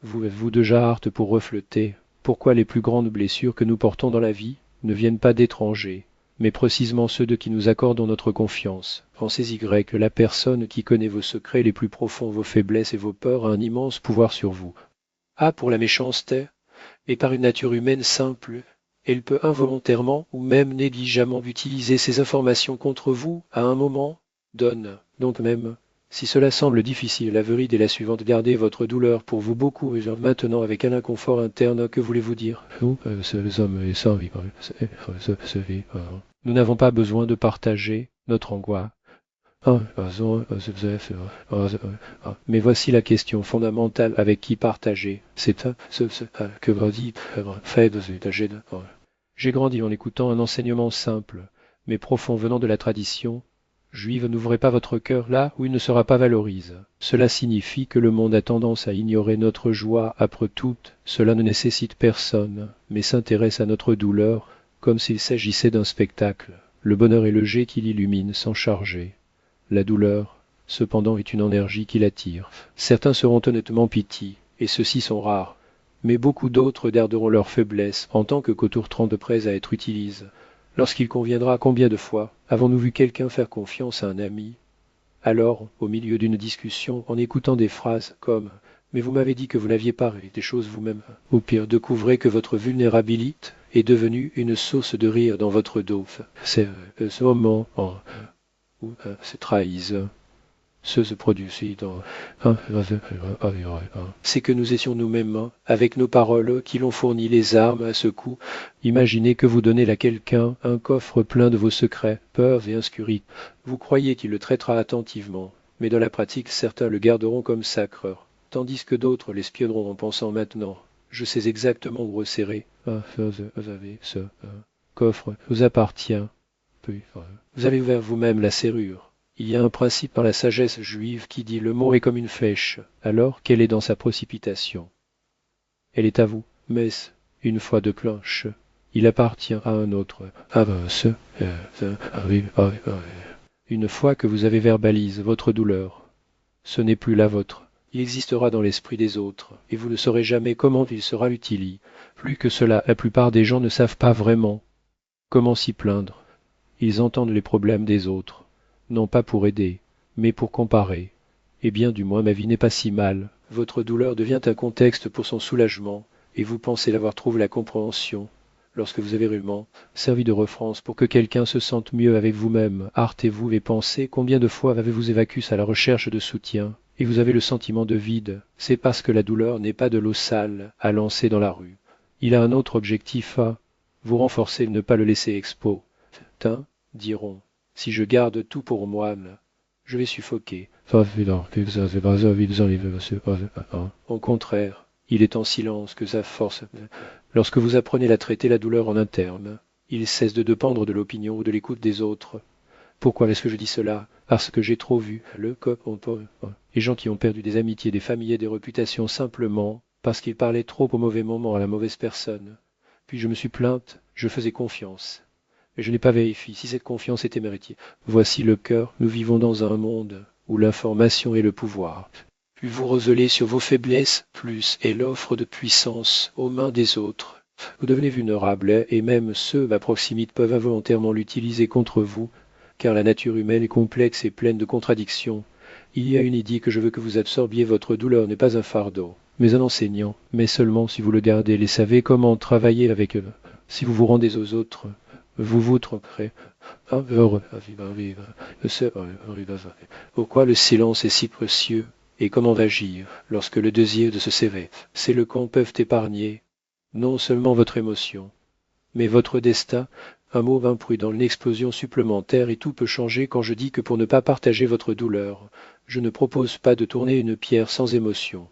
Vous êtes-vous déjà hâte pour refléter pourquoi les plus grandes blessures que nous portons dans la vie ne viennent pas d'étrangers, mais précisément ceux de qui nous accordons notre confiance. Pensez-y, Grec, que la personne qui connaît vos secrets les plus profonds, vos faiblesses et vos peurs a un immense pouvoir sur vous. Ah, pour la méchanceté, et par une nature humaine simple, elle peut involontairement ou même négligemment utiliser ces informations contre vous à un moment donne. Donc même, si cela semble difficile, la vérité est la suivante, gardez votre douleur pour vous beaucoup et maintenant avec un inconfort interne, que voulez-vous dire? Ces hommes et sans vivre, nous n'avons pas besoin de partager notre angoisse. Mais voici la question fondamentale avec qui partager. C'est que va dire fait de cet âgé de. J'ai grandi en écoutant un enseignement simple, mais profond venant de la tradition juive. N'ouvrez pas votre cœur là où il ne sera pas valorisé. Cela signifie que le monde a tendance à ignorer notre joie. Après tout, cela ne nécessite personne, mais s'intéresse à notre douleur comme s'il s'agissait d'un spectacle. Le bonheur est le jet qui l'illumine sans charger. La douleur, cependant, est une énergie qui l'attire. Certains seront honnêtement pitié, et ceux-ci sont rares. Mais beaucoup d'autres garderont leur faiblesse en tant que cotourtrant de près à être utilisé. Lorsqu'il conviendra, combien de fois avons-nous vu quelqu'un faire confiance à un ami? Alors, au milieu d'une discussion, en écoutant des phrases comme mais vous m'avez dit que vous n'aviez pas réglé des choses vous-même. Au pire, découvrez que votre vulnérabilité est devenue une source de rire dans votre dos. C'est ce moment où se trahissent. Ce se produit dans c'est que nous étions nous-mêmes, avec nos paroles, qui l'ont fourni les armes à ce coup. Imaginez que vous donnez à quelqu'un un coffre plein de vos secrets, peurs et inscurites. Vous croyez qu'il le traitera attentivement, mais dans la pratique, certains le garderont comme sacreur, tandis que d'autres l'espionneront en pensant maintenant. Je sais exactement où resserrer. Vous avez ce coffre vous appartient. Vous avez ouvert vous-même la serrure. Il y a un principe dans la sagesse juive qui dit le mot est comme une flèche, alors qu'elle est dans sa précipitation. Elle est à vous, mais une fois de planche, il appartient à un autre. Une fois que vous avez verbalisé votre douleur, ce n'est plus la vôtre. Il existera dans l'esprit des autres, et vous ne saurez jamais comment il sera utilisé. Plus que cela, la plupart des gens ne savent pas vraiment comment s'y plaindre. Ils entendent les problèmes des autres, non pas pour aider, mais pour comparer. Eh bien, du moins, ma vie n'est pas si mal. Votre douleur devient un contexte pour son soulagement, et vous pensez l'avoir trouvé la compréhension. Lorsque vous avez réellement servi de refrance pour que quelqu'un se sente mieux avec vous-même, hâtez-vous et pensez combien de fois avez-vous évacué à la recherche de soutien, et vous avez le sentiment de vide. C'est parce que la douleur n'est pas de l'eau sale à lancer dans la rue. Il a un autre objectif à vous renforcer, ne pas le laisser expo. Certains diront, si je garde tout pour moi, je vais suffoquer. Au contraire, il est en silence que sa force. Lorsque vous apprenez à traiter la douleur en interne, il cesse de dépendre de l'opinion ou de l'écoute des autres. Pourquoi est-ce que je dis cela? Parce que j'ai trop vu les gens qui ont perdu des amitiés, des familles et des réputations simplement parce qu'ils parlaient trop au mauvais moment à la mauvaise personne. Puis je me suis plainte, je faisais confiance. Mais je n'ai pas vérifié si cette confiance était méritée. Voici le cœur, nous vivons dans un monde où l'information est le pouvoir. Plus vous revelez sur vos faiblesses, plus est l'offre de puissance aux mains des autres. Vous devenez vulnérable, et même ceux à proximité peuvent involontairement l'utiliser contre vous, car la nature humaine est complexe et pleine de contradictions. Il y a une idée que je veux que vous absorbiez, votre douleur n'est pas un fardeau, mais un enseignant, mais seulement si vous le gardez, les savez comment travailler avec eux. Si vous vous rendez aux autres, vous vous tromperez. Pourquoi le silence est si précieux et comment agir lorsque le désir de se séver, c'est le qu'on peuvent épargner non seulement votre émotion, mais votre destin. Un mot imprudent, une explosion supplémentaire et tout peut changer quand je dis que pour ne pas partager votre douleur, je ne propose pas de tourner une pierre sans émotion.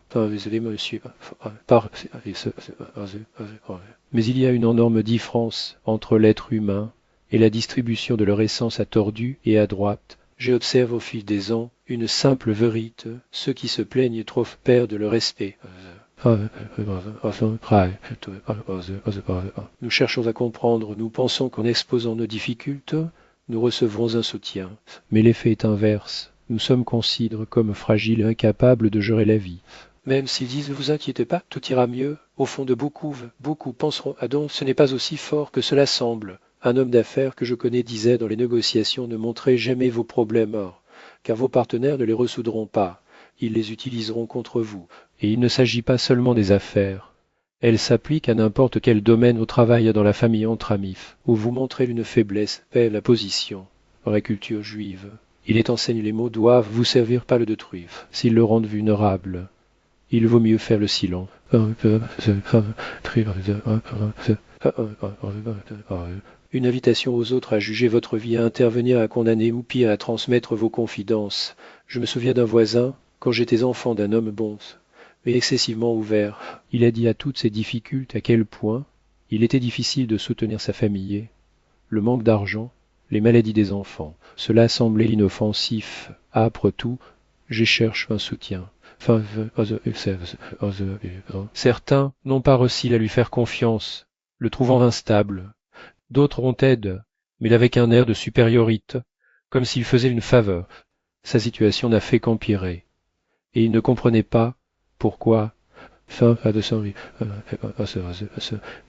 Mais il y a une énorme différence entre l'être humain et la distribution de leur essence à tordu et à droite. J'observe au fil des ans une simple vérité, ceux qui se plaignent trop perdent le respect. Nous cherchons à comprendre, nous pensons qu'en exposant nos difficultés, nous recevrons un soutien. Mais l'effet est inverse. Nous sommes considérés comme fragiles et incapables de gérer la vie. Même s'ils disent ne vous inquiétez pas, tout ira mieux, au fond de beaucoup penseront ah donc ce n'est pas aussi fort que cela semble. Un homme d'affaires que je connais disait dans les négociations ne montrez jamais vos problèmes, car vos partenaires ne les ressoudront pas, ils les utiliseront contre vous. Et il ne s'agit pas seulement des affaires. Elle s'applique à n'importe quel domaine au travail dans la famille entre amis, où vous montrez une faiblesse, paie la position. Dans la culture juive, il est enseigne les mots doivent vous servir pas le détruire, s'ils le rendent vulnérable. Il vaut mieux faire le silence. Une invitation aux autres à juger votre vie, à intervenir, à condamner ou pire à transmettre vos confidences. Je me souviens d'un voisin, quand j'étais enfant d'un homme bon, mais excessivement ouvert. Il a dit à toutes ses difficultés à quel point il était difficile de soutenir sa famille. Le manque d'argent, les maladies des enfants, cela semblait inoffensif. Âpre tout, j'y cherche un soutien. Certains n'ont pas réussi à lui faire confiance, le trouvant instable. D'autres ont aide, mais avec un air de supériorité, comme s'il faisait une faveur. Sa situation n'a fait qu'empirer. Et il ne comprenait pas pourquoi.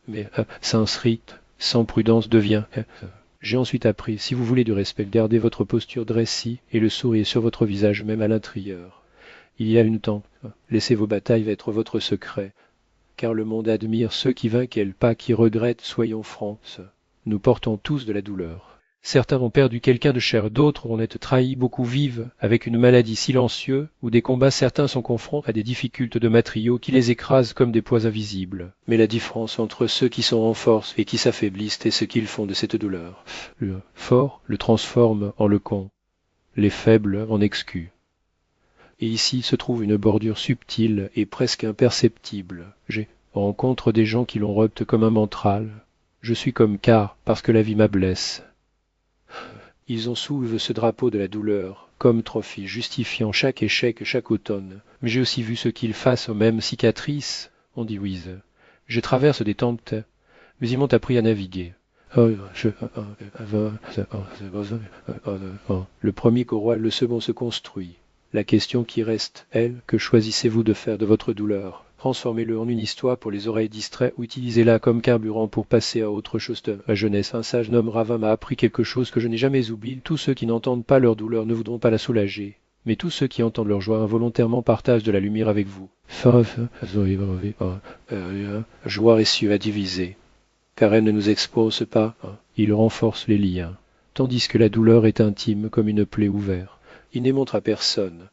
Mais sans rite, sans prudence devient. J'ai ensuite appris, si vous voulez du respect, gardez votre posture dressée et le sourire sur votre visage même à l'intérieur. Il y a une temps, laissez vos batailles être votre secret, car le monde admire ceux qui vainquent, pas qui regrettent, soyons francs. Nous portons tous de la douleur. Certains ont perdu quelqu'un de cher, d'autres en être trahis, beaucoup vivent avec une maladie silencieuse ou des combats, certains sont confrontés à des difficultés de matériaux qui les écrasent comme des poids invisibles. Mais la différence entre ceux qui sont en force et qui s'affaiblissent est ce qu'ils font de cette douleur. Le fort le transforme en le con, les faibles en excus. Et ici se trouve une bordure subtile et presque imperceptible. J'ai rencontre des gens qui l'ont repte comme un mentral. Je suis comme car parce que la vie m'ablesse. Ils en soulevent ce drapeau de la douleur, comme trophée, justifiant chaque échec, chaque automne. Mais j'ai aussi vu ce qu'ils fassent aux mêmes cicatrices. On dit oui. Je traverse des tempêtes, mais ils m'ont appris à naviguer. Le premier corral, le second se construit. La question qui reste, elle, que choisissez-vous de faire de votre douleur? Transformez-le en une histoire pour les oreilles distraites ou utilisez-la comme carburant pour passer à autre chose de ma jeunesse. Un sage homme ravin m'a appris quelque chose que je n'ai jamais oublié. Tous ceux qui n'entendent pas leur douleur ne voudront pas la soulager. Mais tous ceux qui entendent leur joie involontairement partagent de la lumière avec vous. Joie et cieux à diviser, car elle ne nous expose pas. Il renforce les liens, tandis que la douleur est intime comme une plaie ouverte. Il ne montre à personne,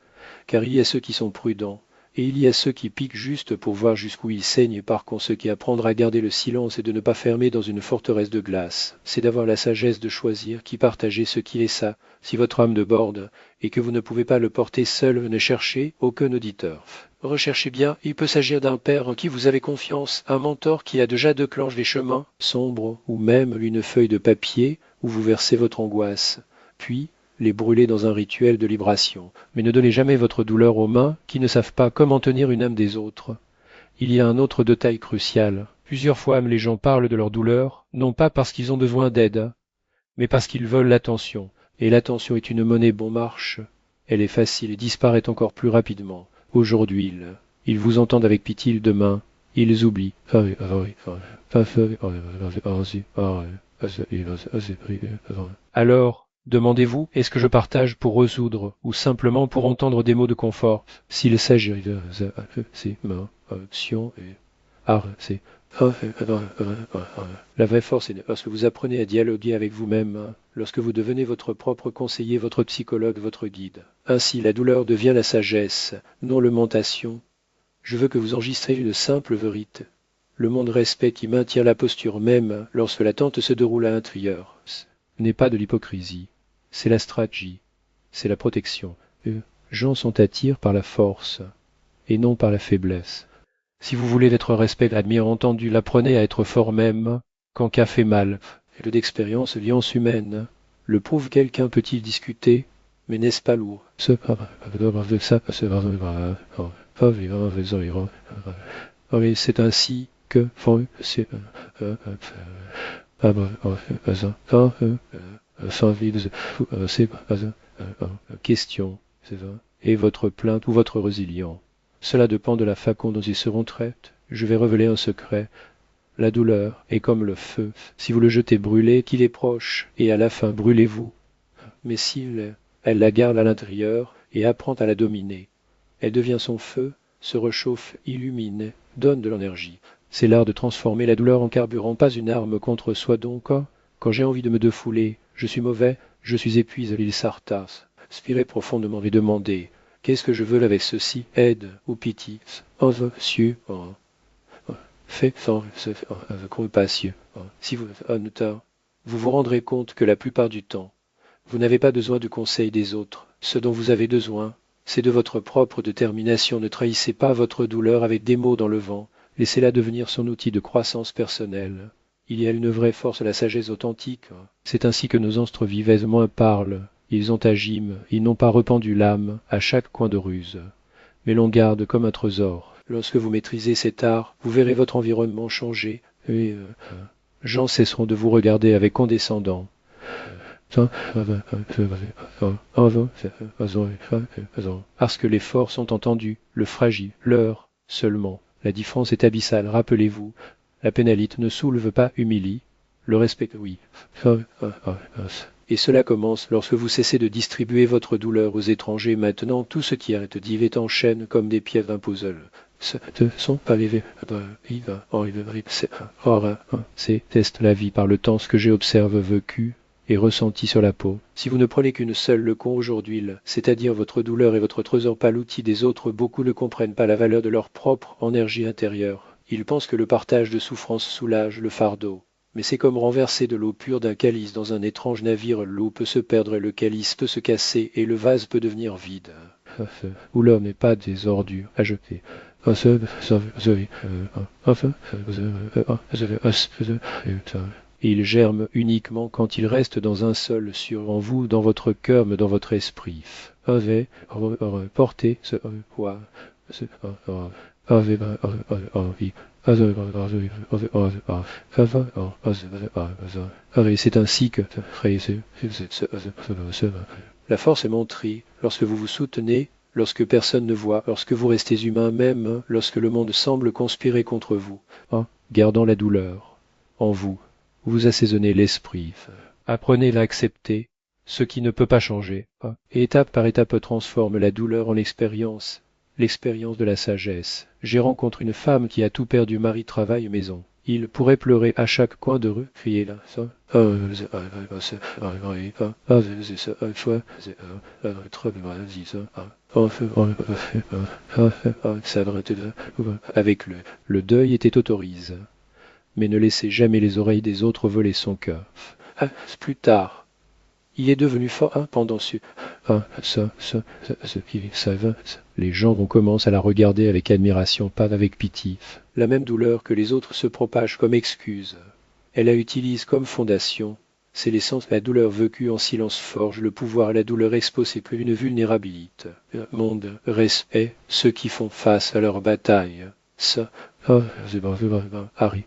car il y a ceux qui sont prudents, et il y a ceux qui piquent juste pour voir jusqu'où ils saignent, et par conséquent apprendre à garder le silence et de ne pas fermer dans une forteresse de glace. C'est d'avoir la sagesse de choisir qui partager ce qui est ça. Si votre âme déborde, et que vous ne pouvez pas le porter seul, ne cherchez aucun auditeur. Recherchez bien, il peut s'agir d'un père en qui vous avez confiance, un mentor qui a déjà déclenché les chemins sombres, ou même une feuille de papier où vous versez votre angoisse. Puis, les brûler dans un rituel de libération. Mais ne donnez jamais votre douleur aux mains qui ne savent pas comment tenir une âme des autres. Il y a un autre détail crucial. Plusieurs fois les gens parlent de leur douleur, non pas parce qu'ils ont besoin d'aide, mais parce qu'ils veulent l'attention. Et l'attention est une monnaie bon marche. Elle est facile et disparaît encore plus rapidement. Aujourd'hui, ils vous entendent avec pitié, demain, ils oublient. Alors, demandez-vous, est-ce que je partage pour résoudre ou simplement pour entendre des mots de confort? S'il s'agit de c'est ma action et c'est la vraie force est lorsque vous apprenez à dialoguer avec vous-même, lorsque vous devenez votre propre conseiller, votre psychologue, votre guide. Ainsi, la douleur devient la sagesse, non l'aumentation. Je veux que vous enregistrez une simple vérité. Le monde respect qui maintient la posture même lorsque l'attente se déroule à l'intérieur n'est pas de l'hypocrisie. C'est la stratégie, c'est la protection. Les gens sont attirés par la force et non par la faiblesse. Si vous voulez être respecté, admis, entendu, l'apprenez à être fort même quand qu'a fait mal. Et d'expérience, violence humaine. Le prouve quelqu'un peut-il discuter, mais n'est-ce pas lourd? C'est ainsi que question, et votre plainte ou votre résilience. Cela dépend de la façon dont ils seront traités. Je vais révéler un secret. La douleur est comme le feu. Si vous le jetez brûler, qu'il est proche, et à la fin brûlez-vous. Mais si elle la garde à l'intérieur et apprend à la dominer, elle devient son feu, se réchauffe, illumine, donne de l'énergie. C'est l'art de transformer la douleur en carburant, pas une arme contre soi donc. Quand j'ai envie de me défouler, je suis mauvais, je suis épuisé, l'île Sartas. Spirez profondément et demandez, qu'est-ce que je veux avec ceci, aide ou pitié? Cieux, fait sans compassion. Si vous vous vous rendrez compte que la plupart du temps, vous n'avez pas besoin du conseil des autres. Ce dont vous avez besoin, c'est de votre propre détermination. Ne trahissez pas votre douleur avec des mots dans le vent. Laissez-la devenir son outil de croissance personnelle. Il y a une vraie force à la sagesse authentique. C'est ainsi que nos ancêtres vivaient moins parlent. Ils ont agi, ils n'ont pas rependu l'âme à chaque coin de ruse. Mais l'on garde comme un trésor. Lorsque vous maîtrisez cet art, vous verrez votre environnement changer et gens cesseront de vous regarder avec condescendant. Parce que les forts sont entendus, le fragile, leur seulement. La différence est abyssale, rappelez-vous. La pénalité ne soulève pas, humilie. Le respect, oui. Et cela commence lorsque vous cessez de distribuer votre douleur aux étrangers. Maintenant, tout ce qui arrête d'y est en chaîne comme des pièces d'un puzzle. Ce sont pas les c'est teste la vie par le temps ce que j'ai observé, vécu et ressenti sur la peau. Si vous ne prenez qu'une seule leçon aujourd'hui, c'est-à-dire votre douleur et votre trésor, pas l'outil des autres, beaucoup ne comprennent pas la valeur de leur propre énergie intérieure. Ils pensent que le partage de souffrance soulage le fardeau. Mais c'est comme renverser de l'eau pure d'un calice dans un étrange navire. L'eau peut se perdre, le calice peut se casser, et le vase peut devenir vide. Où l'homme n'est pas des ordures à jeter. Il germe uniquement quand il reste dans un seul sur en vous, dans votre cœur, mais dans votre esprit. Portez ce poids. C'est ainsi que la force est montrée lorsque vous vous soutenez, lorsque personne ne voit, lorsque vous restez humain même, lorsque le monde semble conspirer contre vous, gardant la douleur en vous. Vous assaisonnez l'esprit. Apprenez à accepter ce qui ne peut pas changer. Et étape par étape transforme la douleur en l'expérience de la sagesse. J'ai rencontré une femme qui a tout perdu, mari, travail, maison. Il pourrait pleurer à chaque coin de rue, crier là, ça. Avec le deuil était autorisé. Mais ne laissez jamais les oreilles des autres voler son cœur. Plus tard, il est devenu fort pendant les gens vont commencer à la regarder avec admiration, pas avec pitié. La même douleur que les autres se propage comme excuse. Elle la utilise comme fondation. C'est l'essence de la douleur vécue en silence forge le pouvoir et la douleur expose plus une vulnérabilité. Monde, respect, ceux qui font face à leur bataille. Ça, Harry.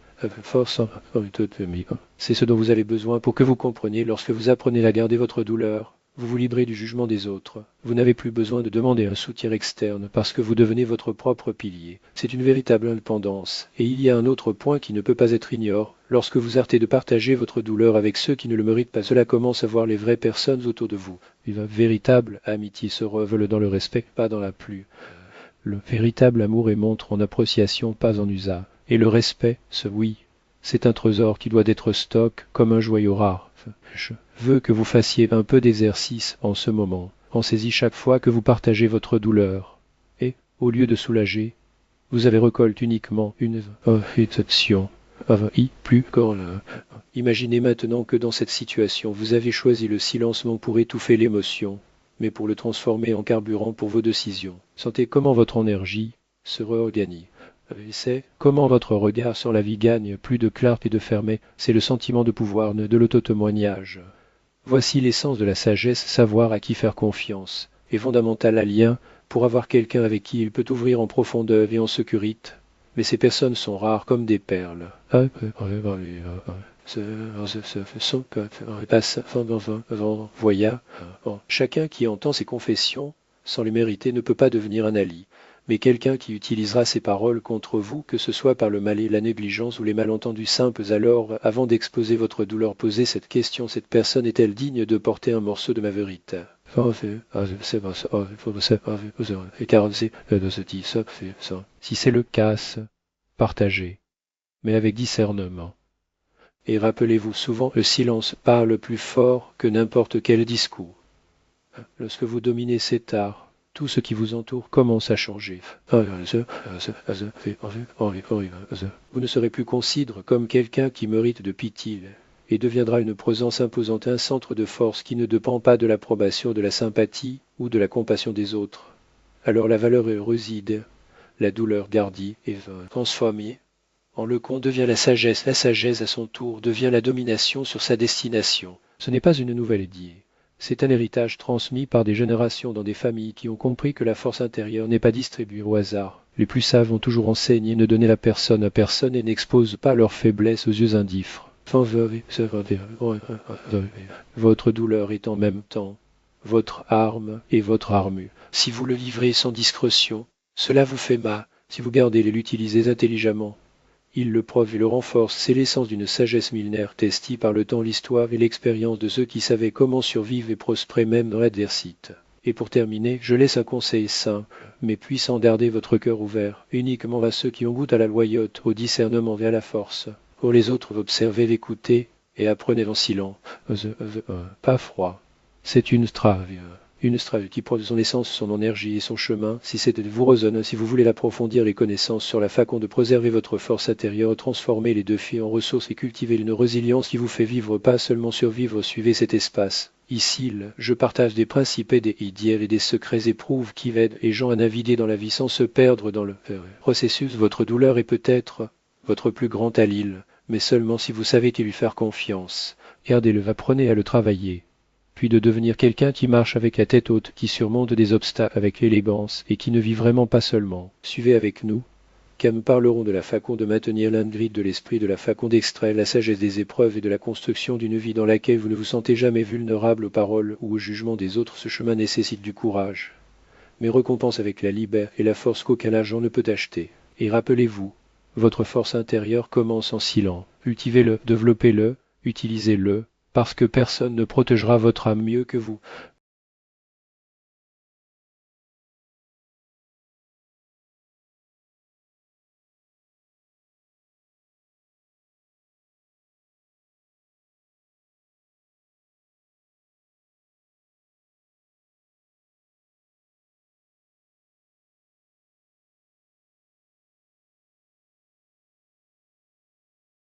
C'est ce dont vous avez besoin pour que vous compreniez lorsque vous apprenez à garder votre douleur. Vous vous librez du jugement des autres. Vous n'avez plus besoin de demander un soutien externe parce que vous devenez votre propre pilier. C'est une véritable indépendance. Et il y a un autre point qui ne peut pas être ignoré. Lorsque vous arrêtez de partager votre douleur avec ceux qui ne le méritent pas, cela commence à voir les vraies personnes autour de vous. Une véritable amitié se révèle dans le respect, pas dans la pluie. Le véritable amour est montre en appréciation, pas en usage. Et le respect, c'est un trésor qui doit être stock comme un joyau rare. Je veux que vous fassiez un peu d'exercice en ce moment. Pensez-y chaque fois que vous partagez votre douleur. Et, au lieu de soulager, vous avez récolté uniquement une affection. Plus qu'en Imaginez maintenant que dans cette situation, vous avez choisi le silence non pour étouffer l'émotion, mais pour le transformer en carburant pour vos décisions. Sentez comment votre énergie se réorganise. C'est comment votre regard sur la vie gagne plus de clarté et de fermeté, c'est le sentiment de pouvoir, de l'auto-témoignage. Voici l'essence de la sagesse, savoir à qui faire confiance, et fondamental à lien pour avoir quelqu'un avec qui il peut ouvrir en profondeur et en sécurité. Mais ces personnes sont rares comme des perles. Chacun qui entend ses confessions sans les mériter ne peut pas devenir un ali. mais quelqu'un qui utilisera ces paroles contre vous, que ce soit par le mal et la négligence ou les malentendus simples, alors, avant d'exposer votre douleur, posez cette question: cette personne est-elle digne de porter un morceau de ma vérité? Si c'est le cas, partagez, mais avec discernement. Et rappelez-vous souvent, le silence parle plus fort que n'importe quel discours. Lorsque vous dominez cet art, tout ce qui vous entoure commence à changer. Vous ne serez plus considéré comme quelqu'un qui mérite de pitié et deviendra une présence imposante, un centre de force qui ne dépend pas de l'approbation, de la sympathie ou de la compassion des autres. Alors la valeur réside, la douleur gardie et transformée en le con devient la sagesse à son tour devient la domination sur sa destination. Ce n'est pas une nouvelle idée. C'est un héritage transmis par des générations dans des familles qui ont compris que la force intérieure n'est pas distribuée au hasard. Les plus sages ont toujours enseigné: ne donnez la personne à personne et n'expose pas leur faiblesse aux yeux indifférents. Votre douleur est en même temps votre arme et votre armure. Si vous le livrez sans discrétion, cela vous fait mal. Si vous gardez et l'utilisez intelligemment, il le prouve et le renforce. C'est l'essence d'une sagesse millénaire testie par le temps, l'histoire et l'expérience de ceux qui savaient comment survivre et prospérer même dans l'adversité. Et pour terminer, je laisse un conseil simple, mais puissant: gardez votre cœur ouvert uniquement à ceux qui ont goût à la loyauté, au discernement et à la force. Pour les autres, observez, l'écoutez et apprenez en silence. Pas froid. C'est une strave qui prend de son essence, son énergie et son chemin. Si cette vous résonne, si vous voulez l'approfondir, les connaissances sur la façon de préserver votre force intérieure, transformer les défis en ressources et cultiver une résilience qui vous fait vivre, pas seulement survivre, suivez cet espace. Ici, je partage des principes et des idées et des secrets éprouves qui aident les gens à naviguer dans la vie sans se perdre dans le processus. Votre douleur est peut-être votre plus grand allié, mais seulement si vous savez lui faire confiance. Gardez-le, apprenez à le travailler, puis de devenir quelqu'un qui marche avec la tête haute, qui surmonte des obstacles avec élégance et qui ne vit vraiment pas seulement. Suivez avec nous, car nous parlerons de la façon de maintenir l'intégrité de l'esprit, de la façon d'extraire la sagesse des épreuves et de la construction d'une vie dans laquelle vous ne vous sentez jamais vulnérable aux paroles ou au jugement des autres. Ce chemin nécessite du courage, mais récompense avec la liberté et la force qu'aucun argent ne peut acheter. Et rappelez-vous, votre force intérieure commence en silence. Cultivez-le, développez-le, utilisez-le, parce que personne ne protégera votre âme mieux que vous.